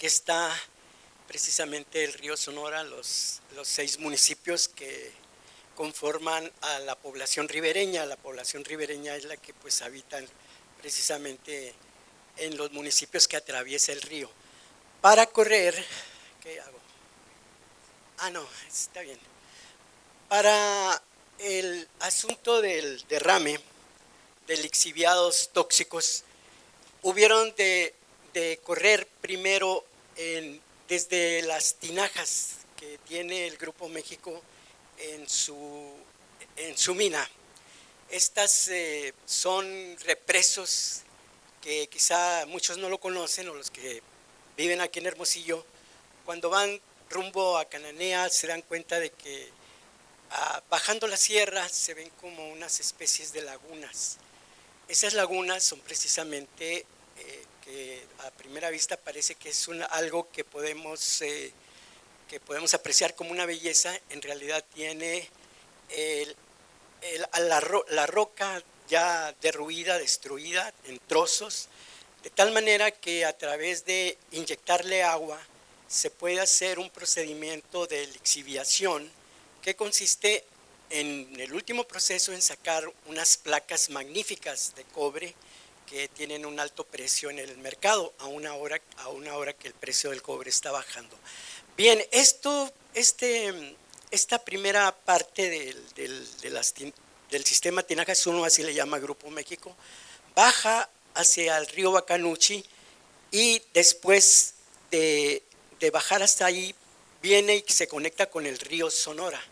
Aquí está precisamente el río Sonora, los 6 municipios que conforman a la población ribereña. La población ribereña es la que pues habitan precisamente en los municipios que atraviesa el río. Para correr, ¿qué hago? No, está bien. Para el asunto del derrame de lixiviados tóxicos, hubieron de correr primero desde las tinajas que tiene el Grupo México en su mina. Estas son represos que quizá muchos no lo conocen, o los que viven aquí en Hermosillo. Cuando van rumbo a Cananea se dan cuenta de que bajando la sierra se ven como unas especies de lagunas. Esas lagunas son precisamente que a primera vista parece que es algo que podemos apreciar como una belleza. En realidad tiene la roca ya derruida, destruida en trozos, de tal manera que a través de inyectarle agua se puede hacer un procedimiento de lixiviación que consiste en el último proceso en sacar unas placas magníficas de cobre que tienen un alto precio en el mercado a una hora que el precio del cobre está bajando. Bien, esta primera parte del sistema Tinajas 1, así le llama Grupo México, baja hacia el río Bacanuchi y después de bajar hasta ahí viene y se conecta con el río Sonora.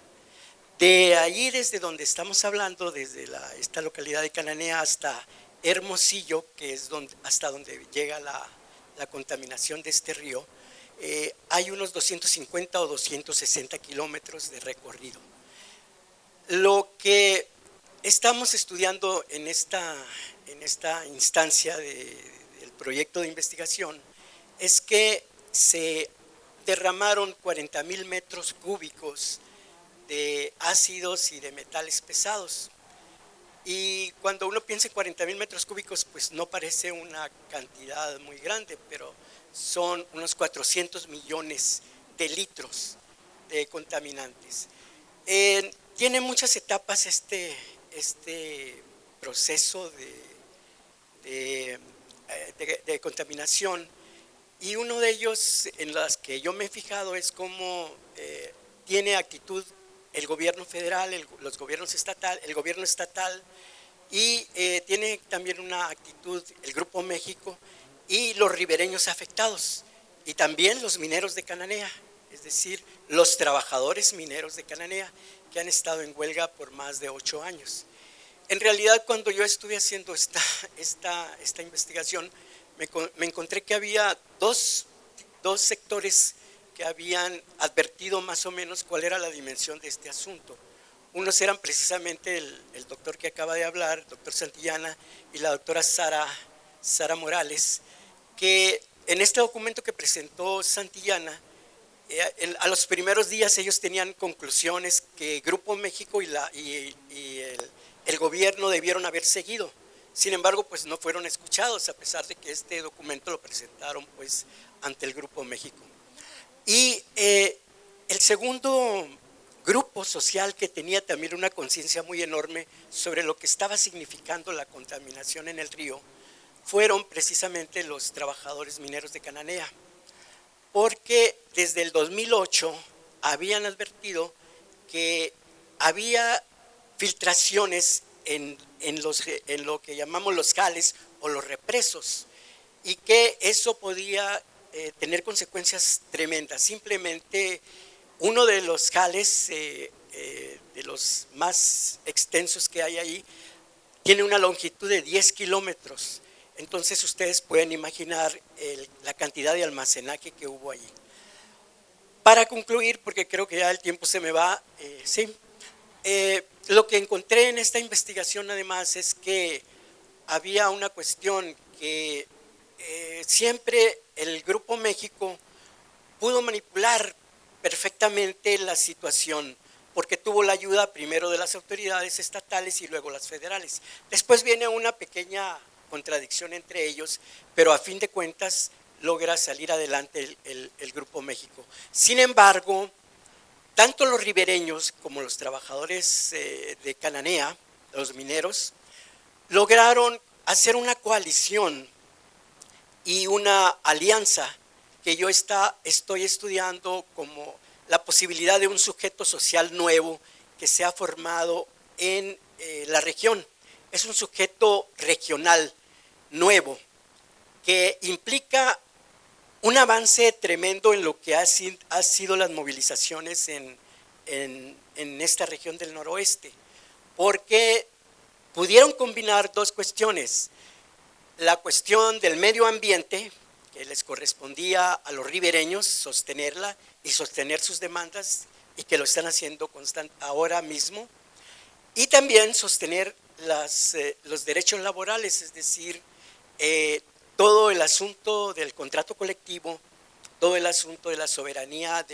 De ahí, desde donde estamos hablando, desde esta localidad de Cananea hasta Hermosillo, que es hasta donde llega la contaminación de este río, hay unos 250 o 260 kilómetros de recorrido. Lo que estamos estudiando en esta instancia del proyecto de investigación es que se derramaron 40,000 metros cúbicos de ácidos y de metales pesados. Y cuando uno piensa en 40,000 metros cúbicos, pues no parece una cantidad muy grande, pero son unos 400 millones de litros de contaminantes. Tiene muchas etapas este proceso de contaminación, y uno de ellos en las que yo me he fijado es cómo tiene actitud el gobierno federal, el gobierno estatal, y tiene también una actitud el Grupo México y los ribereños afectados, y también los mineros de Cananea, es decir, los trabajadores mineros de Cananea que han estado en huelga por más de 8 años. En realidad, cuando yo estuve haciendo esta investigación, me encontré que había dos sectores que habían advertido más o menos cuál era la dimensión de este asunto. Unos eran precisamente el doctor que acaba de hablar, el doctor Santillana, y la doctora Sara Morales, que en este documento que presentó Santillana, a los primeros días ellos tenían conclusiones que Grupo México y el gobierno debieron haber seguido. Sin embargo, pues no fueron escuchados, a pesar de que este documento lo presentaron pues ante el Grupo México. Y el segundo grupo social que tenía también una conciencia muy enorme sobre lo que estaba significando la contaminación en el río fueron precisamente los trabajadores mineros de Cananea, porque desde el 2008 habían advertido que había filtraciones en lo que llamamos los jales o los represos, y que eso podía tener consecuencias tremendas. Simplemente uno de los jales, de los más extensos que hay ahí, tiene una longitud de 10 kilómetros. Entonces ustedes pueden imaginar la cantidad de almacenaje que hubo allí. Para concluir, porque creo que ya el tiempo se me va, sí. Lo que encontré en esta investigación además es que había una cuestión que siempre el Grupo México pudo manipular perfectamente la situación, porque tuvo la ayuda primero de las autoridades estatales y luego las federales. Después viene una pequeña contradicción entre ellos, pero a fin de cuentas logra salir adelante el Grupo México. Sin embargo, tanto los ribereños como los trabajadores de Cananea, los mineros, lograron hacer una coalición y una alianza que yo estoy estudiando como la posibilidad de un sujeto social nuevo que se ha formado en la región. Es un sujeto regional nuevo que implica un avance tremendo en lo que ha sido las movilizaciones en esta región del noroeste, porque pudieron combinar dos cuestiones: la cuestión del medio ambiente, que les correspondía a los ribereños sostenerla y sostener sus demandas, y que lo están haciendo ahora mismo, y también sostener los derechos laborales, es decir, todo el asunto del contrato colectivo, todo el asunto de la soberanía,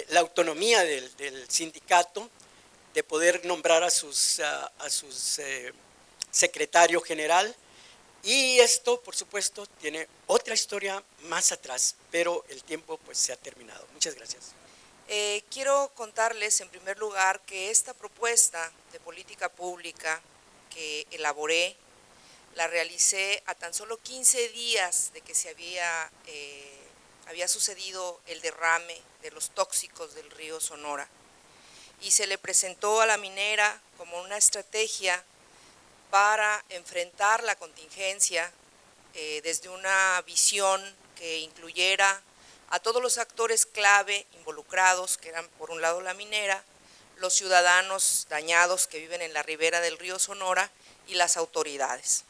la autonomía del sindicato, de poder nombrar a sus secretario general. Y esto, por supuesto, tiene otra historia más atrás, pero el tiempo pues se ha terminado. Muchas gracias. Quiero contarles en primer lugar que esta propuesta de política pública que elaboré, la realicé a tan solo 15 días de que se había sucedido el derrame de los tóxicos del río Sonora, y se le presentó a la minera como una estrategia para enfrentar la contingencia desde una visión que incluyera a todos los actores clave involucrados, que eran por un lado la minera, los ciudadanos dañados que viven en la ribera del río Sonora y las autoridades.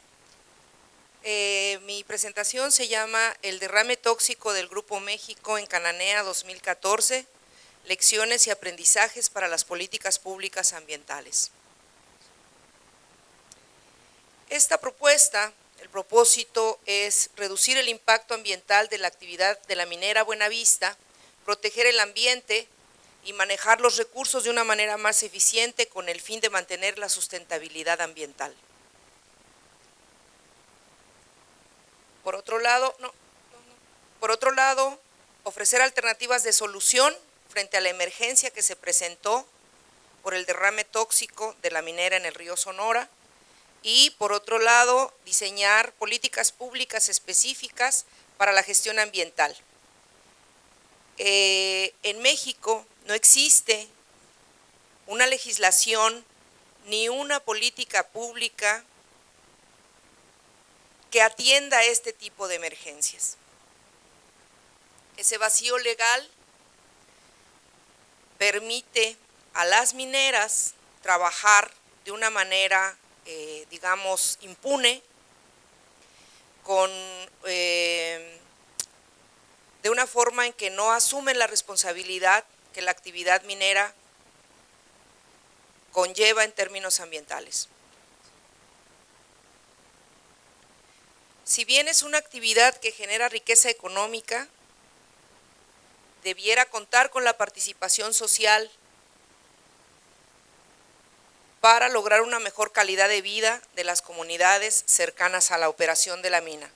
Mi presentación se llama El derrame tóxico del Grupo México en Cananea 2014, lecciones y aprendizajes para las políticas públicas ambientales. Esta propuesta, el propósito es reducir el impacto ambiental de la actividad de la minera Buenavista, proteger el ambiente y manejar los recursos de una manera más eficiente con el fin de mantener la sustentabilidad ambiental. Por otro lado, ofrecer alternativas de solución frente a la emergencia que se presentó por el derrame tóxico de la minera en el río Sonora, y por otro lado, diseñar políticas públicas específicas para la gestión ambiental. En México no existe una legislación ni una política pública que atienda este tipo de emergencias. Ese vacío legal permite a las mineras trabajar de una manera, digamos, impune, de una forma en que no asumen la responsabilidad que la actividad minera conlleva en términos ambientales. Si bien es una actividad que genera riqueza económica, debiera contar con la participación social para lograr una mejor calidad de vida de las comunidades cercanas a la operación de la mina.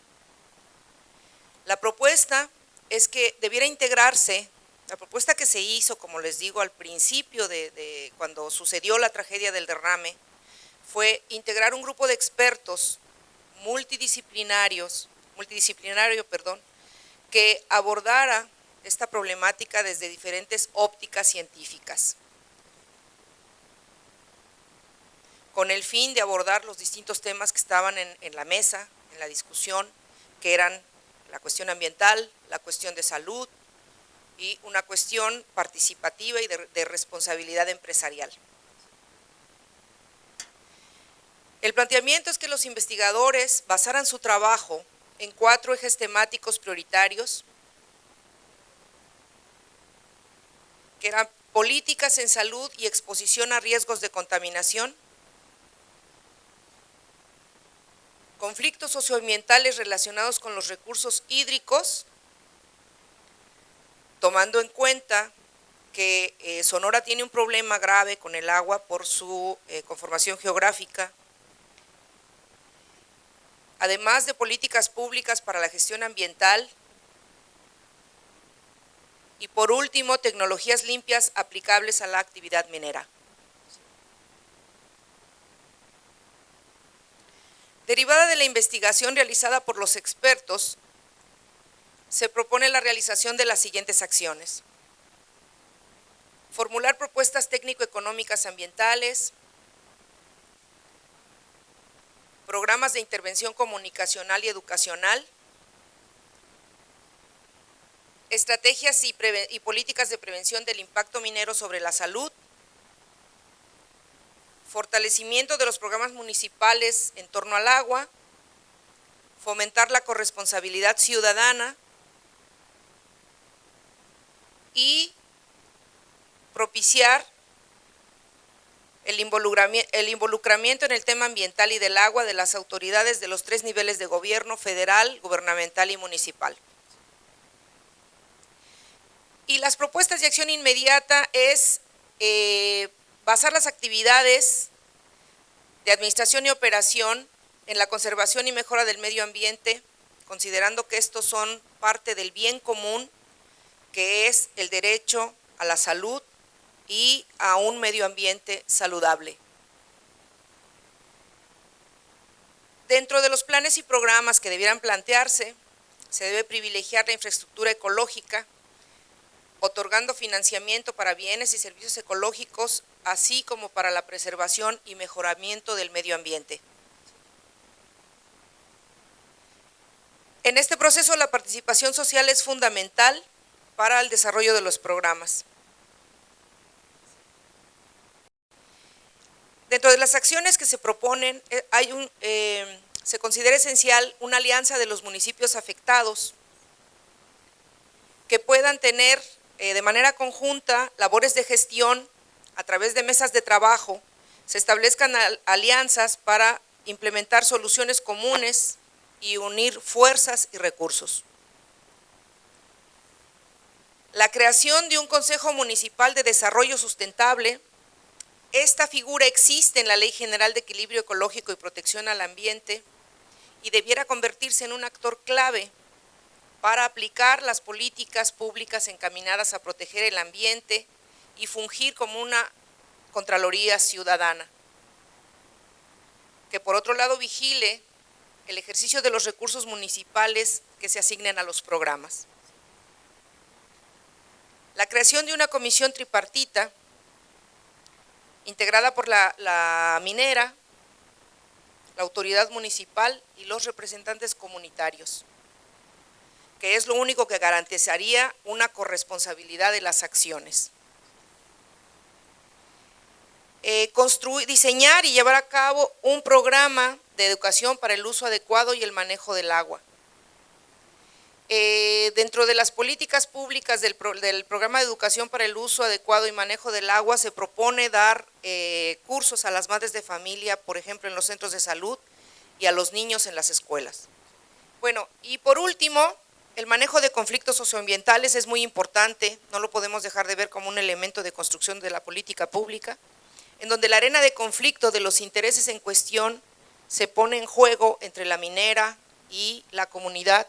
La propuesta es que debiera integrarse, la propuesta que se hizo, como les digo, al principio de cuando sucedió la tragedia del derrame, fue integrar un grupo de expertos multidisciplinario, que abordara esta problemática desde diferentes ópticas científicas, con el fin de abordar los distintos temas que estaban en la mesa, en la discusión, que eran la cuestión ambiental, la cuestión de salud y una cuestión participativa y de responsabilidad empresarial. El planteamiento es que los investigadores basaran su trabajo en 4 ejes temáticos prioritarios, que eran políticas en salud y exposición a riesgos de contaminación, conflictos socioambientales relacionados con los recursos hídricos, tomando en cuenta que Sonora tiene un problema grave con el agua por su conformación geográfica, además de políticas públicas para la gestión ambiental. Y por último, tecnologías limpias aplicables a la actividad minera. Derivada de la investigación realizada por los expertos, se propone la realización de las siguientes acciones: formular propuestas técnico-económicas ambientales, programas de intervención comunicacional y educacional, estrategias y políticas de prevención del impacto minero sobre la salud, fortalecimiento de los programas municipales en torno al agua, fomentar la corresponsabilidad ciudadana y propiciar el involucramiento en el tema ambiental y del agua de las autoridades de los 3 niveles de gobierno: federal, gubernamental y municipal. Y las propuestas de acción inmediata es basar las actividades de administración y operación en la conservación y mejora del medio ambiente, considerando que estos son parte del bien común, que es el derecho a la salud y a un medio ambiente saludable. Dentro de los planes y programas que debieran plantearse, se debe privilegiar la infraestructura ecológica, otorgando financiamiento para bienes y servicios ecológicos, así como para la preservación y mejoramiento del medio ambiente. En este proceso, la participación social es fundamental para el desarrollo de los programas. Dentro de las acciones que se proponen, se considera esencial una alianza de los municipios afectados que puedan tener de manera conjunta labores de gestión a través de mesas de trabajo, se establezcan alianzas para implementar soluciones comunes y unir fuerzas y recursos. La creación de un Consejo Municipal de Desarrollo Sustentable. Esta figura existe en la Ley General de Equilibrio Ecológico y Protección al Ambiente y debiera convertirse en un actor clave para aplicar las políticas públicas encaminadas a proteger el ambiente y fungir como una Contraloría ciudadana, que por otro lado vigile el ejercicio de los recursos municipales que se asignen a los programas. La creación de una comisión tripartita integrada por la minera, la autoridad municipal y los representantes comunitarios, que es lo único que garantizaría una corresponsabilidad de las acciones. Diseñar y llevar a cabo un programa de educación para el uso adecuado y el manejo del agua. Dentro de las políticas públicas del programa de educación para el uso adecuado y manejo del agua se propone dar cursos a las madres de familia, por ejemplo en los centros de salud, y a los niños en las escuelas. Bueno, y por último, el manejo de conflictos socioambientales es muy importante, no lo podemos dejar de ver como un elemento de construcción de la política pública, en donde la arena de conflicto de los intereses en cuestión se pone en juego entre la minera y la comunidad.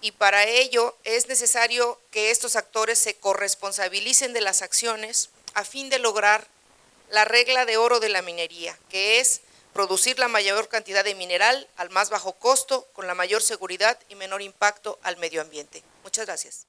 Y para ello es necesario que estos actores se corresponsabilicen de las acciones a fin de lograr la regla de oro de la minería, que es producir la mayor cantidad de mineral al más bajo costo, con la mayor seguridad y menor impacto al medio ambiente. Muchas gracias.